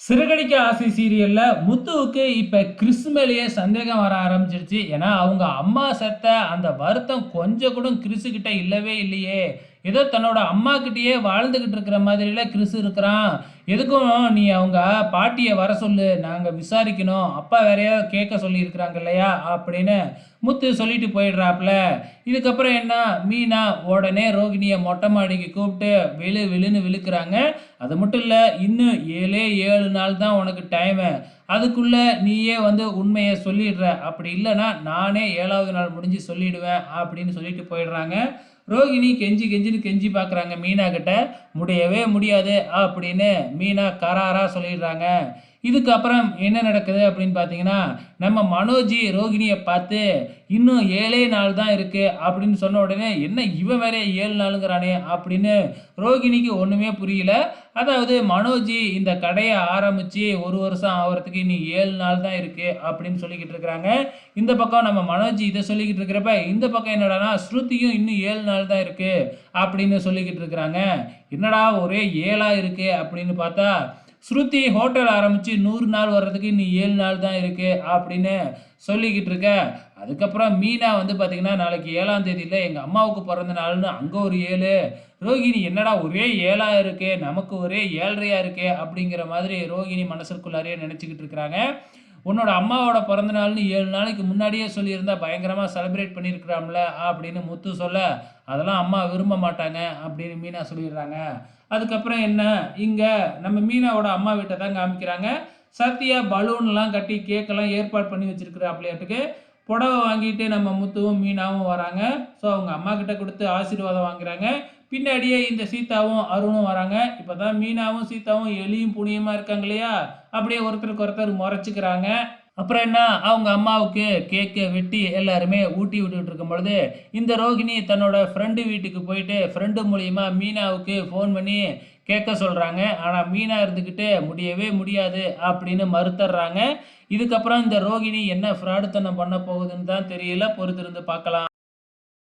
சிறகடிக்க ஆசை சீரியல்ல முத்துவுக்கு இப்ப கிறிஸ் மேலேயே சந்தேகம் வர ஆரம்பிச்சிருச்சு. ஏன்னா, அவங்க அம்மா செத்த அந்த வருத்தம் கொஞ்சம் கூட கிறிஸ் கிட்ட இல்லவே இல்லையே! ஏதோ தன்னோட அம்மாகிட்டயே வாழ்ந்துகிட்டு இருக்கிற மாதிரில கிறிஸ் இருக்கிறான். எதுக்கும் நீ அவங்க பாட்டிய வர சொல்லு. நாங்க விசாரிக்கணும். அப்பா வேறயோ கேட்க சொல்லியிருக்கிறாங்க இல்லையா? அப்படின்னு முத்து சொல்லிட்டு போயிடுறாப்ல. இதுக்கப்புறம் என்ன, மீனா உடனே ரோகிணிய மொட்டை மாடிக்கு கூப்பிட்டு விழு விழுன்னு விழுக்குறாங்க. அது மட்டும் இல்ல, இன்னும் 7 நாள் தான் உனக்கு டைமு. அதுக்குள்ள நீயே வந்து உண்மைய சொல்லிடுற. அப்படி இல்லன்னா, நானே 7வது நாள் முடிஞ்சு சொல்லிடுவேன் அப்படின்னு சொல்லிட்டு போயிடுறாங்க. ரோகிணி கெஞ்சி கெஞ்சின்னு கெஞ்சி பார்க்குறாங்க மீனா கிட்ட. முடியவே முடியாது அப்படின்னு மீனா கராரா சொல்லிடுறாங்க. இதுக்கப்புறம் என்ன நடக்குது அப்படின்னு பார்த்தீங்கன்னா, நம்ம மனோஜ் ரோகிணிய பார்த்து, "இன்னும் 7 நாள் தான் இருக்கு" அப்படின்னு சொன்ன உடனே, "என்ன இவன் வேற 7 நாளுங்கிறானே" அப்படின்னு ரோகிணிக்கு ஒண்ணுமே புரியல. அதாவது மனோஜ் இந்த கடைய ஆரம்பிச்சு 1 வருஷம் ஆவறதுக்கு இனி 7 நாள் தான் இருக்கு அப்படின்னு சொல்லிக்கிட்டு இருக்கிறாங்க. இந்த பக்கம் நம்ம மனோஜ் இத சொல்லிக்கிட்டு இருக்கிறப்ப, இந்த பக்கம் என்னடான்னா ஸ்ருதியும் இன்னும் 7 நாள் தான் இருக்கு அப்படின்னு சொல்லிக்கிட்டு இருக்கிறாங்க. என்னடா ஒரே 7ஆ இருக்கே அப்படின்னு பார்த்தா, ஸ்ருதி ஹோட்டல் ஆரம்பிச்சு 100 நாள் வர்றதுக்கு இன்னும் 7 நாள் தான் இருக்கு அப்படின்னு சொல்லிக்கிட்டு இருக்க. அதுக்கப்புறம் மீனா வந்து பார்த்தீங்கன்னா, நாளைக்கு 7ஆம் தேதியில எங்க அம்மாவுக்கு பிறந்த நாள்னு அங்க ஒரு 7. ரோகிணி என்னடா ஒரே 7ஆ இருக்கே, நமக்கு ஒரே 7.5 இருக்கே அப்படிங்கிற மாதிரி ரோகிணி மனசுக்குள்ளாரையே நினைச்சுக்கிட்டு இருக்கிறாங்க. உன்னோட அம்மாவோட பிறந்த நாள்னு 7 நாளைக்கு முன்னாடியே சொல்லியிருந்தா பயங்கரமா செலிப்ரேட் பண்ணியிருக்கலாம்ல அப்படின்னு முத்து சொல்ல, அதெல்லாம் அம்மா விரும்ப மாட்டாங்க அப்படின்னு மீனா சொல்லிடுறாங்க. அதுக்கப்புறம் என்ன, இங்க நம்ம மீனாவோட அம்மா வீட்ட தான் காமிக்கிறாங்க. சத்யா பலூன்லாம் கட்டி கேக்கெல்லாம் ஏற்பாடு பண்ணி வச்சிருக்கிறாப்லையாட்டுக்கு. புடவ வாங்கிட்டு நம்ம முத்துவும், மீனாவும் வராங்க. ஸோ அவங்க அம்மா கிட்ட குடுத்து ஆசீர்வாதம் வாங்குறாங்க. பின்னாடியே இந்த சீதாவும், அருணும் வராங்க. இப்பதான் மீனாவும், சீதாவும் எலியும் புனியுமா இருக்காங்க இல்லையா? அப்படியே ஒருத்தருக்கு ஒருத்தர் முறைச்சுக்கிறாங்க. அப்புறம் என்ன, அவங்க அம்மாவுக்கு கேக்க வெட்டி எல்லாருமே ஊட்டி விட்டுட்டு இருக்கும்பொழுது, இந்த ரோகிணி தன்னோட ஃப்ரெண்டு வீட்டுக்கு போயிட்டு, ஃப்ரெண்டு மூலியமா மீனாவுக்கு ஃபோன் பண்ணி கேட்க சொல்றாங்க. ஆனா மீனா இருந்துகிட்டு, "முடியவே முடியாது" அப்படின்னு மறுத்தர்றாங்க. இதுக்கப்புறம் இந்த ரோகிணி என்ன ஃப்ராடுத்தனம் பண்ண போகுதுன்னு தான் தெரியல. பொறுத்திருந்து பார்க்கலாம்.